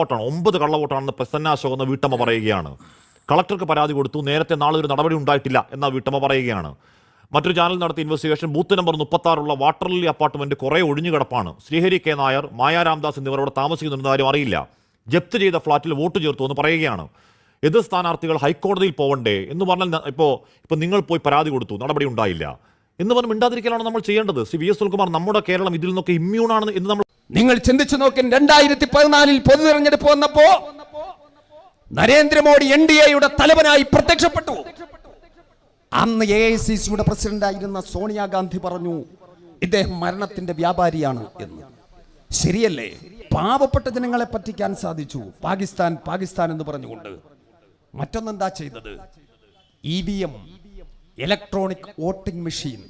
വോട്ടാണ് 9 കള്ളവോട്ടാണെന്ന് പ്രസന്ന അശോക് എന്ന വീട്ടമ്മ പറയുകയാണ്. കളക്ടർക്ക് പരാതി കൊടുത്തു, നേരത്തെ നാളെ ഒരു നടപടി ഉണ്ടായിട്ടില്ല എന്ന വീട്ടമ്മ പറയുകയാണ്. മറ്റൊരു ചാനൽ നടത്തിയ investigation booth number 36 water lily apartment കുറെ ഒഴിഞ്ഞു കിടപ്പാണ്. ശ്രീഹരി കെ നായർ, മായ രാംദാസ് എന്നിവർ അവിടെ താമസിക്കുന്നുണ്ടെന്ന കാര്യം അറിയില്ല. ജപ്തി ചെയ്ത ഫ്ളാറ്റിൽ വോട്ട് ചേർത്തു എന്ന് പറയുകയാണ്. എതിർ സ്ഥാനാർത്ഥികൾ ഹൈക്കോടതിയിൽ പോവണ്ടേ എന്ന് പറഞ്ഞാൽ ഇപ്പോൾ നിങ്ങൾ പോയി പരാതി കൊടുത്തു, നടപടി ഉണ്ടായില്ല എന്ന് പറഞ്ഞ് മിണ്ടാതിരിക്കലാണ് നമ്മൾ ചെയ്യേണ്ടത്. ശ്രീ വി എസ് സുനിൽകുമാർ, നമ്മുടെ കേരളം ഇതിൽ നിന്നൊക്കെ ഇമ്മ്യൂണാണ് എന്ന് നമ്മൾ നിങ്ങൾ ചിന്തിച്ചു നോക്കി. 2014 പൊതു തെരഞ്ഞെടുപ്പ് വന്നപ്പോ നരേന്ദ്രമോദി NDAയുടെ തലവനായി പ്രത്യക്ഷപ്പെട്ടു. അന്ന് AICCയുടെ പ്രസിഡന്റായിരുന്ന സോണിയാഗാന്ധി പറഞ്ഞു ഇദ്ദേഹം മരണത്തിന്റെ വ്യാപാരിയാണ് എന്ന്. ശരിയല്ലേ? പാവപ്പെട്ട ജനങ്ങളെ പറ്റിക്കാൻ സാധിച്ചു. പാകിസ്ഥാൻ പാകിസ്ഥാൻ എന്ന് പറഞ്ഞുകൊണ്ട്. മറ്റൊന്നെന്താ ചെയ്തത്? EVM ഇലക്ട്രോണിക് വോട്ടിംഗ് മെഷീൻ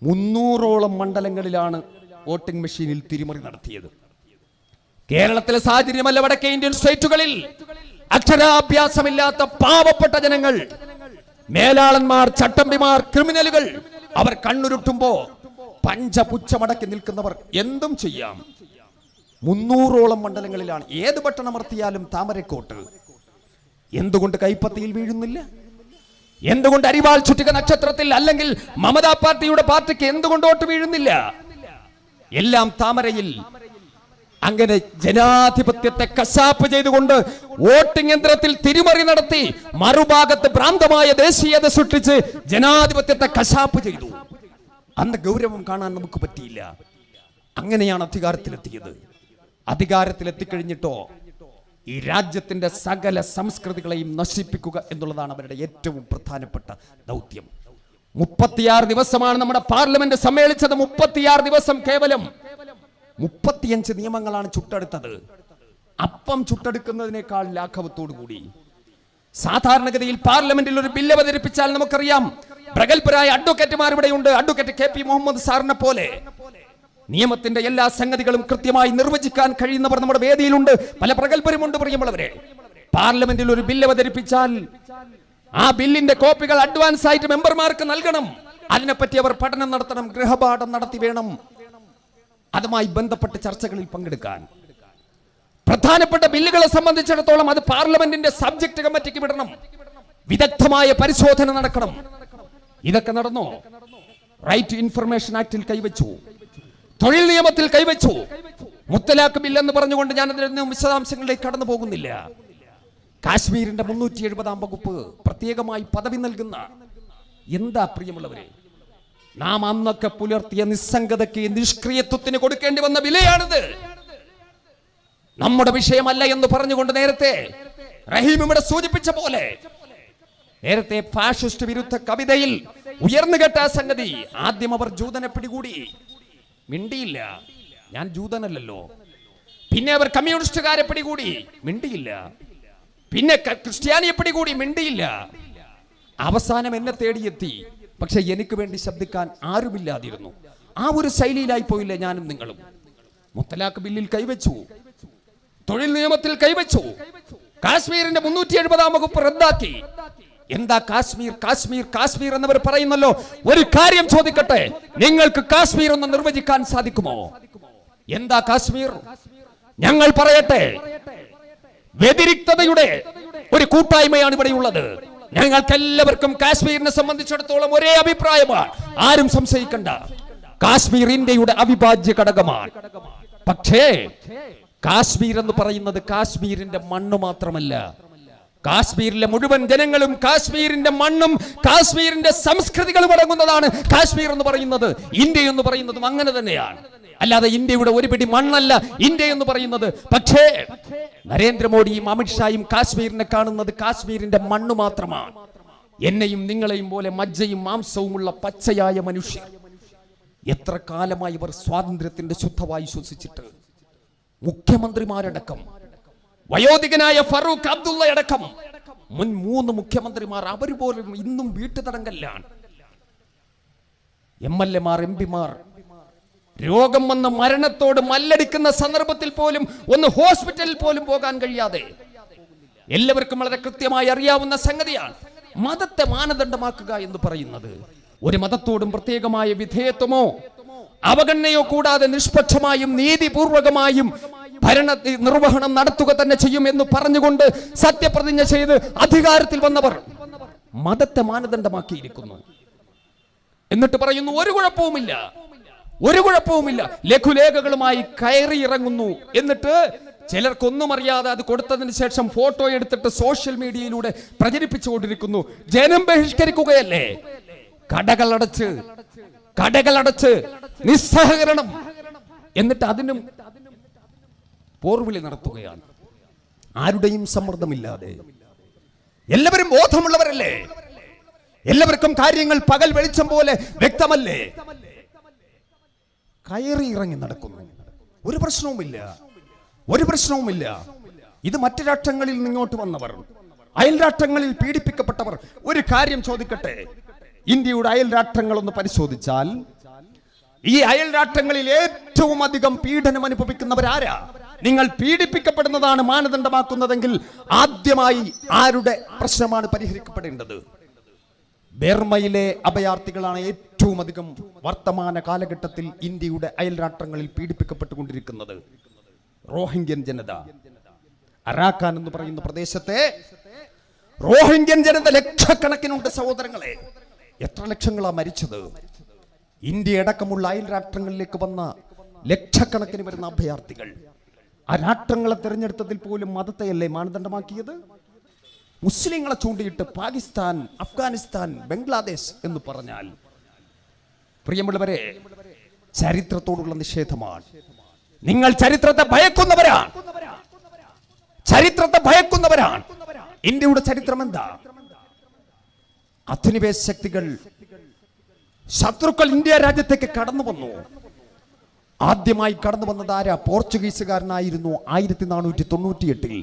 300ഓളം മണ്ഡലങ്ങളിലാണ് വോട്ടിംഗ് മെഷീനിൽ തിരിമറി നടത്തിയത്. കേരളത്തിലെ സാഹചര്യമല്ല വടക്കേ ഇന്ത്യൻ സ്റ്റേറ്റുകളിൽ അക്ഷരാഭ്യാസമില്ലാത്ത പാവപ്പെട്ട ജനങ്ങൾ, മേലാളന്മാർ, ചട്ടമ്പിമാർ, ക്രിമിനലുകൾ, അവർ കണ്ണുരുട്ടുമ്പോ പഞ്ചപുച്ഛമടക്കി നിൽക്കുന്നവർ എന്തും ചെയ്യാം. 300ഓളം മണ്ഡലങ്ങളിലാണ്. ഏത് ബട്ടൺ അമർത്തിയാലും താമരക്കോട്ട്. എന്തുകൊണ്ട് കൈപ്പത്തിയിൽ വീഴുന്നില്ല? എന്തുകൊണ്ട് അരിവാൾ ചുറ്റിക നക്ഷത്രത്തിൽ അല്ലെങ്കിൽ മമതാ പാർട്ടിക്ക് എന്തുകൊണ്ട് വോട്ട് വീഴുന്നില്ല? എല്ലാം താമരയിൽ. അങ്ങനെ ജനാധിപത്യത്തെ കശാപ്പ് ചെയ്തുകൊണ്ട് വോട്ടിംഗ് യന്ത്രത്തിൽ തിരിമറി നടത്തി മറുഭാഗത്ത് ഭ്രാന്തമായ ദേശീയത സൃഷ്ടിച്ച് ജനാധിപത്യത്തെ കശാപ്പ് ചെയ്തു. അന്ന് ഗൗരവം കാണാൻ നമുക്ക് പറ്റിയില്ല. അങ്ങനെയാണ് അധികാരത്തിലെത്തിയത്. അധികാരത്തിലെത്തിക്കഴിഞ്ഞിട്ടോ ഈ രാജ്യത്തിന്റെ സകല സംസ്കൃതികളെയും നശിപ്പിക്കുക എന്നുള്ളതാണ് അവരുടെ ഏറ്റവും പ്രധാനപ്പെട്ട ദൗത്യം. 36 ദിവസമാണ് നമ്മുടെ പാർലമെന്റ് സമ്മേളിച്ചത്. 36 ദിവസം കേവലം 35 നിയമങ്ങളാണ് ചുട്ടെടുത്തത്. അപ്പം ചുട്ടെടുക്കുന്നതിനേക്കാൾ ലാഘവത്തോടു കൂടി. സാധാരണഗതിയിൽ പാർലമെന്റിൽ ഒരു ബില്ല് അവതരിപ്പിച്ചാൽ നമുക്കറിയാം, പ്രഗത്ഭരായ അഡ്വക്കേറ്റുമാർ ഇവിടെയുണ്ട്. അഡ്വക്കേറ്റ് KP മുഹമ്മദ് സാറിനെ പോലെ നിയമത്തിന്റെ എല്ലാ സംഗതികളും കൃത്യമായി നിർവചിക്കാൻ കഴിയുന്നവർ നമ്മുടെ വേദിയിലുണ്ട്. പല പ്രഗത്ഭരുമുണ്ട്. പ്രിയമുള്ളവരെ, പാർലമെന്റിൽ ഒരു ബില്ല് അവതരിപ്പിച്ചാൽ ആ ബില്ലിന്റെ കോപ്പികൾ അഡ്വാൻസ് ആയിട്ട് മെമ്പർമാർക്ക് നൽകണം. അതിനെപ്പറ്റി അവർ പഠനം നടത്തണം, ഗൃഹപാഠം നടത്തി വേണം അതുമായി ബന്ധപ്പെട്ട ചർച്ചകളിൽ പങ്കെടുക്കാൻ. പ്രധാനപ്പെട്ട ബില്ലുകളെ സംബന്ധിച്ചിടത്തോളം അത് പാർലമെന്റിന്റെ സബ്ജക്ട് കമ്മിറ്റിക്ക് വിടണം. വിദഗ്ധമായ പരിശോധന നടക്കണം. ഇതൊക്കെ നടന്നോ? റൈറ്റ് ടു ഇൻഫർമേഷൻ ആക്ടിൽ കൈവച്ചു, തൊഴിൽ നിയമത്തിൽ കൈവച്ചു, മുത്തലാഖ് ബിൽ എന്ന് പറഞ്ഞുകൊണ്ട് ഞാൻ അതിനൊന്നും വിശദാംശങ്ങളിലേക്ക് കടന്നു പോകുന്നില്ല. കാശ്മീരിന്റെ 370-ാം വകുപ്പ് പ്രത്യേകമായി പദവി നൽകുന്ന. എന്താ പ്രിയമുള്ളവരെ, നാം അന്നൊക്കെ പുലർത്തിയ നിസ്സംഗതയ്ക്ക്, നിഷ്ക്രിയത്വത്തിന് കൊടുക്കേണ്ടി വന്ന വിലയാണിത്. നമ്മുടെ വിഷയമല്ല എന്ന് പറഞ്ഞുകൊണ്ട് നേരത്തെ റഹീം ഇവിടെ സൂചിപ്പിച്ച പോലെ, നേരത്തെ ഫാഷിസ്റ്റ് വിരുദ്ധ കവിതയിൽ ഉയർന്നു കേട്ട സംഗതി. ആദ്യം അവർ ജൂതനെ പിടികൂടി, മിണ്ടിയില്ല, ഞാൻ ജൂതനല്ലല്ലോ. പിന്നെ അവർ കമ്മ്യൂണിസ്റ്റുകാരെ പിടികൂടി, മിണ്ടിയില്ല. പിന്നെ ക്രിസ്ത്യാനിയെ പിടികൂടി, മിണ്ടിയില്ല. അവസാനം എന്നെ തേടിയെത്തി, പക്ഷെ എനിക്ക് വേണ്ടി ശബ്ദിക്കാൻ ആരുമില്ലാതിരുന്നു. ആ ഒരു ശൈലിയിലായി പോയില്ലേ ഞാനും നിങ്ങളും? മുത്തലാഖ് ബില്ലിൽ കൈവച്ചു, തൊഴിൽ നിയമത്തിൽ കൈവച്ചു, കാശ്മീരിന്റെ 370-ാം വകുപ്പ് റദ്ദാക്കി. എന്താ കാശ്മീർ കാശ്മീർ കാശ്മീർ എന്നവർ പറയുന്നല്ലോ. ഒരു കാര്യം ചോദിക്കട്ടെ, നിങ്ങൾക്ക് കാശ്മീർ ഒന്ന് നിർവചിക്കാൻ സാധിക്കുമോ? എന്താ കാശ്മീർ? ഞങ്ങൾ പറയട്ടെ, വ്യതിരിക്തതയുടെ ഒരു കൂട്ടായ്മയാണ് ഇവിടെയുള്ളത്. ഞങ്ങൾക്ക് എല്ലാവർക്കും കാശ്മീരിനെ സംബന്ധിച്ചിടത്തോളം ഒരേ അഭിപ്രായമാണ്. ആരും സംശയിക്കണ്ട. കാശ്മീർ ഇന്ത്യയുടെ അവിഭാജ്യ ഘടകമാണ്. പക്ഷേ കാശ്മീർ എന്ന് പറയുന്നത് കാശ്മീരിന്റെ മണ്ണ് മാത്രമല്ല. കാശ്മീരിലെ മുഴുവൻ ജനങ്ങളും, കാശ്മീരിന്റെ മണ്ണും കാശ്മീരിന്റെ സംസ്കൃതികളും അടങ്ങുന്നതാണ് കാശ്മീർ എന്ന് പറയുന്നത്. ഇന്ത്യ എന്ന് പറയുന്നതും അങ്ങനെ തന്നെയാണ്. അല്ലാതെ ഇന്ത്യയുടെ ഒരു പിടി മണ്ണല്ല ഇന്ത്യ എന്ന് പറയുന്നത്. പക്ഷേ നരേന്ദ്രമോദിയും അമിത്ഷായും കാശ്മീരിനെ കാണുന്നത് കാശ്മീരിന്റെ മണ്ണ് മാത്രമാണ്. എന്നെയും നിങ്ങളെയും പോലെ മജ്ജയും മാംസവുമുള്ള പച്ചയായ മനുഷ്യർ. എത്ര കാലമായി ഇവർ സ്വാതന്ത്ര്യത്തിന്റെ ശുദ്ധവായു ശ്വസിച്ചിട്ട്? മുഖ്യമന്ത്രിമാരടക്കം, വയോധികനായ ഫറൂഖ് അബ്ദുള്ള അടക്കം മുൻ 3 മുഖ്യമന്ത്രിമാർ, അവർ പോലും ഇന്നും വീട്ടുതടങ്കലിലാണ്. MLA മാർ, MP മാർ രോഗം വന്ന മരണത്തോട് മല്ലടിക്കുന്ന സന്ദർഭത്തിൽ പോലും ഒന്ന് ഹോസ്പിറ്റലിൽ പോലും പോകാൻ കഴിയാതെ. എല്ലാവർക്കും വളരെ കൃത്യമായി അറിയാവുന്ന സംഗതിയാണ്. മതത്തെ മാനദണ്ഡമാക്കുക എന്ന് പറയുന്നത് ഒരു മതത്തോടും പ്രത്യേകമായ വിധേയത്വമോ അവഗണനയോ കൂടാതെ നിഷ്പക്ഷമായും നീതിപൂർവകമായും ഭരണ നിർവഹണം നടത്തുക തന്നെ ചെയ്യും എന്ന് പറഞ്ഞുകൊണ്ട് സത്യപ്രതിജ്ഞ ചെയ്ത് അധികാരത്തിൽ വന്നവർ മതത്തെ മാനദണ്ഡമാക്കിയിരിക്കുന്നു. എന്നിട്ട് പറയുന്നു ഒരു കുഴപ്പവുമില്ല, ഒരു കുഴപ്പവുമില്ല, ലഘുലേഖകളുമായി കയറി ഇറങ്ങുന്നു. എന്നിട്ട് ചിലർക്കൊന്നും അറിയാതെ അത് കൊടുത്തതിന് ശേഷം ഫോട്ടോ എടുത്തിട്ട് സോഷ്യൽ മീഡിയയിലൂടെ പ്രചരിപ്പിച്ചുകൊണ്ടിരിക്കുന്നു. ജനം ബഹിഷ്കരിക്കുകയല്ലേ? കടകളടച്ച് നിസ്സഹകരണം, എന്നിട്ട് അതിനും പോർവിളി നടത്തുകയാണ്. ആരുടെയും സമ്മർദ്ദമില്ലാതെ. എല്ലാവരും ബോധമുള്ളവരല്ലേ? എല്ലാവർക്കും കാര്യങ്ങൾ പകൽ വെളിച്ചം പോലെ വ്യക്തമല്ലേ? കയറി ഇറങ്ങി നടക്കുന്നു. ഒരു പ്രശ്നവുമില്ല, ഒരു പ്രശ്നവുമില്ല. ഇത് മറ്റു രാഷ്ട്രങ്ങളിൽ നിന്നോട്ട് വന്നവർ, അയൽ രാഷ്ട്രങ്ങളിൽ പീഡിപ്പിക്കപ്പെട്ടവർ. ഒരു കാര്യം ചോദിക്കട്ടെ, ഇന്ത്യയുടെ അയൽ രാഷ്ട്രങ്ങളൊന്ന് പരിശോധിച്ചാൽ ഈ അയൽ രാഷ്ട്രങ്ങളിൽ ഏറ്റവും അധികം പീഡനം അനുഭവിക്കുന്നവരാരാ? നിങ്ങൾ പീഡിപ്പിക്കപ്പെടുന്നതാണ് മാനദണ്ഡമാക്കുന്നതെങ്കിൽ ആദ്യമായി ആരുടെ പ്രശ്നമാണ് പരിഹരിക്കപ്പെടേണ്ടത്? ബർമയിലെ അഭയാർത്ഥികളാണ് ഏറ്റവും അധികം വർത്തമാന കാലഘട്ടത്തിൽ ഇന്ത്യയുടെ അയൽ രാഷ്ട്രങ്ങളിൽ പീഡിപ്പിക്കപ്പെട്ടുകൊണ്ടിരിക്കുന്നത്. റോഹിംഗ്യൻ ജനത, അരാക്കാൻ എന്ന് പറയുന്ന പ്രദേശത്തെ റോഹിംഗ്യൻ ജനത ലക്ഷക്കണക്കിനുണ്ട് സഹോദരങ്ങളെ. എത്ര ലക്ഷങ്ങളാ മരിച്ചത്? ഇന്ത്യ അടക്കമുള്ള അയൽ രാഷ്ട്രങ്ങളിലേക്ക് വന്ന ലക്ഷക്കണക്കിന് വരുന്ന അഭയാർത്ഥികൾ. ആ രാഷ്ട്രങ്ങളെ തിരഞ്ഞെടുത്തതിൽ പോലും മതത്തെയല്ലേ മാനദണ്ഡമാക്കിയത്? മുസ്ലിങ്ങളെ ചൂണ്ടിയിട്ട് പാകിസ്ഥാൻ, അഫ്ഗാനിസ്ഥാൻ, ബംഗ്ലാദേശ് എന്ന് പറഞ്ഞാൽ, പ്രിയമുള്ളവരെ, ചരിത്രത്തോടുള്ള നിഷേധമാണ്. നിങ്ങൾ ചരിത്രത്തെ ഭയക്കുന്നവരാണ്, ചരിത്രത്തെ ഭയക്കുന്നവരാണ്. ഇന്ത്യയുടെ ചരിത്രം എന്താ? അധിനിവേശ ശക്തികൾ, ശത്രുക്കൾ ഇന്ത്യ രാജ്യത്തേക്ക് കടന്നു വന്നു. ആദ്യമായി കടന്നു വന്നത് ആരാ? പോർച്ചുഗീസുകാരനായിരുന്നു. 1498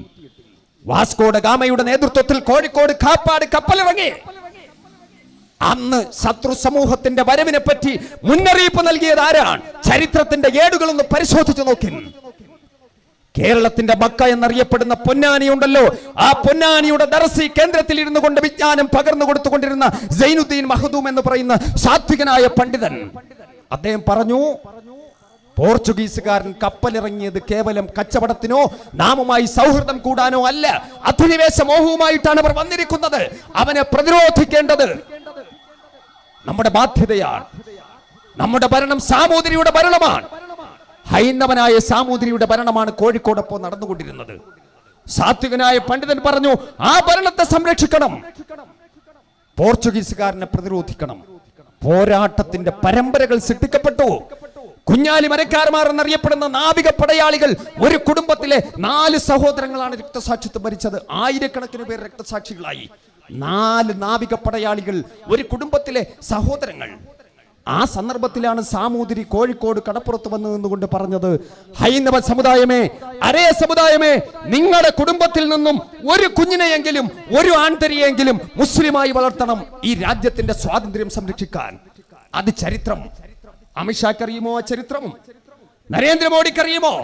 വാസ്കോ ഡ ഗാമയുടെ നേതൃത്വത്തിൽ കോഴിക്കോട് കാപ്പാട് കപ്പലിറങ്ങി. അന്ന് ശത്രു സമൂഹത്തിന്റെ വരവിനെ പറ്റി മുന്നറിയിപ്പ് നൽകിയത് ആരാണ്? ചരിത്രത്തിന്റെ ഏടുകളൊന്ന് പരിശോധിച്ചു നോക്കി. കേരളത്തിന്റെ മക്ക എന്നറിയപ്പെടുന്ന പൊന്നാനി ഉണ്ടല്ലോ, ആ പൊന്നാനിയുടെ ദർസി കേന്ദ്രത്തിൽ ഇരുന്നു കൊണ്ട് വിജ്ഞാനം പകർന്നു കൊടുത്തുകൊണ്ടിരുന്ന സൈനുദ്ദീൻ മഹദൂം എന്ന് പറയുന്ന സാത്വികനായ പണ്ഡിതൻ, അദ്ദേഹം പറഞ്ഞു, പോർച്ചുഗീസുകാരൻ കപ്പലിറങ്ങിയത് കേവലം കച്ചവടത്തിനോ നാമുമായി സൗഹൃദം കൂടാനോ അല്ല, അധിനിവേശ മോഹവുമായിട്ടാണ് അവർ വന്നിരിക്കുന്നത്. അവനെ പ്രതിരോധിക്കേണ്ടത് നമ്മുടെ ബാധ്യതയാണ്. നമ്മുടെ ഭരണം സാമൂതിരിയുടെ ഭരണമാണ്. ഹൈന്ദവനായ സാമൂതിരിയുടെ ഭരണമാണ് കോഴിക്കോടൊപ്പം നടന്നുകൊണ്ടിരുന്നത്. സാത്വികനായ പണ്ഡിതൻ പറഞ്ഞു, ആ ഭരണത്തെ സംരക്ഷിക്കണം, പോർച്ചുഗീസുകാരനെ പ്രതിരോധിക്കണം. പോരാട്ടത്തിന്റെ പരമ്പരകൾ സൃഷ്ടിക്കപ്പെട്ടു. കുഞ്ഞാലി മരക്കാർമാർ എന്നറിയപ്പെടുന്ന നാവിക പടയാളികൾ, ഒരു കുടുംബത്തിലെ 4 സഹോദരങ്ങളാണ് രക്തസാക്ഷിത്വം ഭരിച്ചത്. ആയിരക്കണക്കിന് പേർ രക്തസാക്ഷികളായി. 4 നാവിക പടയാളികൾ, ഒരു കുടുംബത്തിലെ സഹോദരങ്ങൾ. ആ സന്ദർഭത്തിലാണ് സാമൂതിരി കോഴിക്കോട് കടപ്പുറത്ത് വന്നു നിന്നുകൊണ്ട് പറഞ്ഞത്, ഹൈന്ദവ സമുദായമേ, അരേ സമുദായമേ, നിങ്ങളുടെ കുടുംബത്തിൽ നിന്നും ഒരു കുഞ്ഞിനെയെങ്കിലും, ഒരു ആൺതരിയെങ്കിലും മുസ്ലിമായി വളർത്തണം, ഈ രാജ്യത്തിന്റെ സ്വാതന്ത്ര്യം സംരക്ഷിക്കാൻ. അത് ചരിത്രം. അമിത്ഷാക്കറിയുമോ ആ ചരിത്രം? നരേന്ദ്രമോദിക്കറിയുമോ?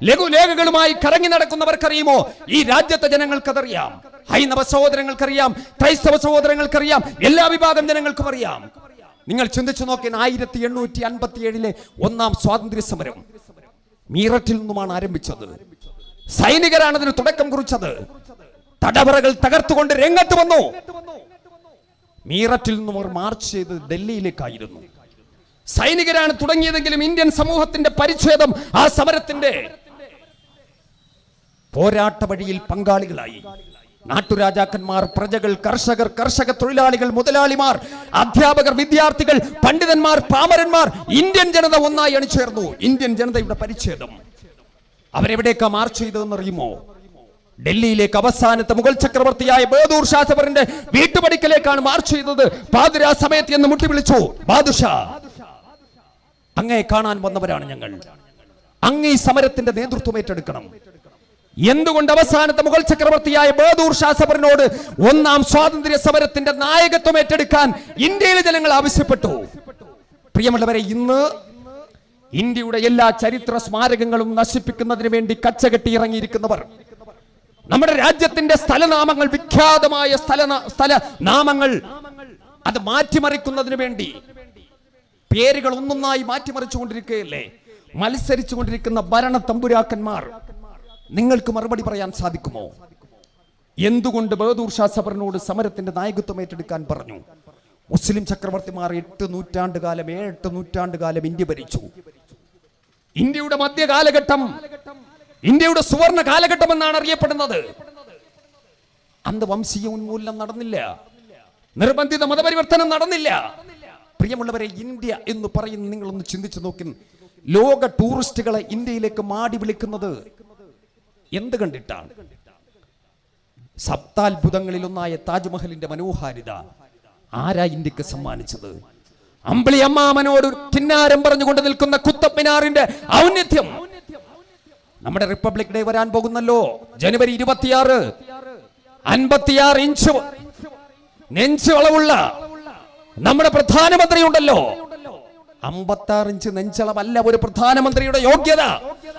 ലഘുലേഖകളുമായി കറങ്ങി നടക്കുന്നവർക്കറിയുമോ? ഈ രാജ്യത്തെ ജനങ്ങൾക്കതറിയാം. ഹൈന്ദവ സഹോദരങ്ങൾക്കറിയാം, ക്രൈസ്തവ സഹോദരങ്ങൾക്കറിയാം, എല്ലാ വിഭാഗം ജനങ്ങൾക്കും അറിയാം. നിങ്ങൾ ചിന്തിച്ചു നോക്കി, 1857 ഒന്നാം സ്വാതന്ത്ര്യ സമരം മീററ്റിൽ നിന്നുമാണ് ആരംഭിച്ചത്. സൈനികരാണ് അതിന് തുടക്കം കുറിച്ചത്. തടവറകൾ തകർത്തുകൊണ്ട് രംഗത്ത് വന്നു. മീററ്റിൽ നിന്നും അവർ മാർച്ച് ചെയ്ത് ഡൽഹിയിലേക്കായിരുന്നു. സൈനികരാണ് തുടങ്ങിയതെങ്കിലും ഇന്ത്യൻ സമൂഹത്തിന്റെ പരിച്ഛേദം ആ സമരത്തിന്റെ പോരാട്ട വഴിയിൽ പങ്കാളികളായി. നാട്ടുരാജാക്കന്മാർ, പ്രജകൾ, കർഷകർ, കർഷക തൊഴിലാളികൾ, മുതലാളിമാർ, അധ്യാപകർ, വിദ്യാർത്ഥികൾ, പണ്ഡിതന്മാർ, പാമരന്മാർ, ഇന്ത്യൻ ജനത ഒന്നായി അണിചേർന്നു. ഇന്ത്യൻ ജനതയുടെ പരിച്ഛേദം. അവരെവിടേക്കാ മാർച്ച് ചെയ്തതെന്ന് അറിയുമോ? ഡൽഹിയിലേക്ക്. അവസാനത്തെ മുഗൾ ചക്രവർത്തിയായ ബഹദൂർ ഷാ സഫറിന്റെ വീട്ടുപടിക്കലേക്കാണ് മാർച്ച് ചെയ്തത്. പാതിരാ സമയത്ത് എന്ന് മുട്ടി വിളിച്ചു, ബാദുഷാ, അങ്ങേ കാണാൻ വന്നവരാണ് ഞങ്ങൾ, അങ്ങ് ഈ സമരത്തിന്റെ നേതൃത്വം ഏറ്റെടുക്കണം. എന്തുകൊണ്ട് അവസാനത്തെ മുഗൾ ചക്രവർത്തിയായ ബഹദൂർ ഷാ സഫറിനോട് ഒന്നാം സ്വാതന്ത്ര്യ സമരത്തിന്റെ നായകത്വം ഏറ്റെടുക്കാൻ ഇന്ത്യയിലെ ജനങ്ങൾ ആവശ്യപ്പെട്ടു? പ്രിയമുള്ളവരെ, ഇന്ന് ഇന്ത്യയുടെ എല്ലാ ചരിത്ര സ്മാരകങ്ങളും നശിപ്പിക്കുന്നതിന് വേണ്ടി കച്ചകെട്ടി ഇറങ്ങിയിരിക്കുന്നവർ, നമ്മുടെ രാജ്യത്തിന്റെ സ്ഥലനാമങ്ങൾ, വിഖ്യാതമായ സ്ഥലനാമങ്ങൾ, അത് മാറ്റിമറിക്കുന്നതിന് വേണ്ടി പേരുകൾ ഒന്നൊന്നായി മാറ്റിമറിച്ചുകൊണ്ടിരിക്കുകയല്ലേ? മത്സരിച്ചുകൊണ്ടിരിക്കുന്ന ഭരണ തമ്പുരാക്കന്മാർ നിങ്ങൾക്ക് മറുപടി പറയാൻ സാധിക്കുമോ? എന്തുകൊണ്ട് ബഹദൂർ ഷാ സബറിനോട് സമരത്തിന്റെ നായകത്വം ഏറ്റെടുക്കാൻ പറഞ്ഞു? മുസ്ലിം ചക്രവർത്തിമാർ 8 നൂറ്റാണ്ടുകാലം 7 നൂറ്റാണ്ടുകാലം ഇന്ത്യ ഭരിച്ചു. ഇന്ത്യയുടെ മധ്യകാലഘട്ടം, ഇന്ത്യയുടെ സുവർണ കാലഘട്ടം എന്നാണ് അറിയപ്പെടുന്നത്. അന്ന് വംശീയ ഉന്മൂലനം നടന്നില്ല, നിർബന്ധിത മതപരിവർത്തനം നടന്നില്ല. പ്രിയമുള്ളവരെ, ഇന്ത്യ എന്ന് പറയുന്ന നിങ്ങളൊന്ന് ചിന്തിച്ചു നോക്കി. ലോക ടൂറിസ്റ്റുകളെ ഇന്ത്യയിലേക്ക് മാടി വിളിക്കുന്നത് എന്ത് കണ്ടിട്ടാണ്? സപ്താത്ഭുതങ്ങളിൽ ഒന്നായ താജ്മഹലിന്റെ മനോഹാരിത ആരാ ഇന്ത്യക്ക് സമ്മാനിച്ചത്? അമ്പിളി അമ്മാമനോട് കിന്നാരം പറഞ്ഞുകൊണ്ട് നിൽക്കുന്ന കുത്തബ് മിനാറിന്റെ ഔന്നത്യം. നമ്മുടെ റിപ്പബ്ലിക് ഡേ വരാൻ പോകുന്നല്ലോ, ജനുവരി 26. 56 ഇഞ്ച് നെഞ്ച് വളവുള്ള നമ്മുടെ പ്രധാനമന്ത്രി ഉണ്ടല്ലോ. 56 ഇഞ്ച് നെഞ്ചളവല്ല ഒരു പ്രധാനമന്ത്രിയുടെ യോഗ്യത.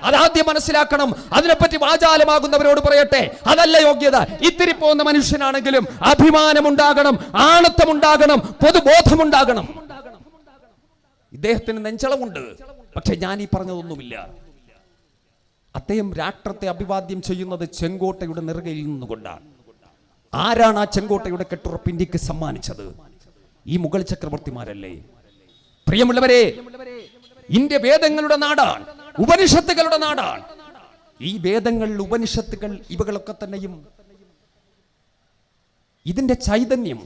അതാദ്യം മനസ്സിലാക്കണം. അതിനെപ്പറ്റി വാചാലമാകുന്നവരോട് പറയട്ടെ, അതല്ല യോഗ്യത. ഇത്തിരി പോകുന്ന മനുഷ്യനാണെങ്കിലും അഭിമാനമുണ്ടാകണം, ആണത്വമുണ്ടാകണം, പൊതുബോധമുണ്ടാകണം. ഇദ്ദേഹത്തിന് നെഞ്ചളവുണ്ട്, പക്ഷെ ഞാൻ ഈ പറഞ്ഞതൊന്നുമില്ല. അദ്ദേഹം രാഷ്ട്രത്തെ അഭിവാദ്യം ചെയ്യുന്നത് ചെങ്കോട്ടയുടെ നെറുകയിൽ നിന്നുകൊണ്ടാണ്. ആരാണ് ആ ചെങ്കോട്ടയുടെ കെട്ടുറപ്പ് ഇന്ത്യക്ക് സമ്മാനിച്ചത്? ഈ മുഗൾ ചക്രവർത്തിമാരല്ലേ? പ്രിയമുള്ളവരെ, ഇന്ത്യ വേദങ്ങളുടെ നാടാണ്, ഉപനിഷത്തുകളുടെ നാടാണ്. ഈ വേദങ്ങൾ, ഉപനിഷത്തുകൾ, ഇവകളൊക്കെ തന്നെയും ഇതിന്റെ ചൈതന്യം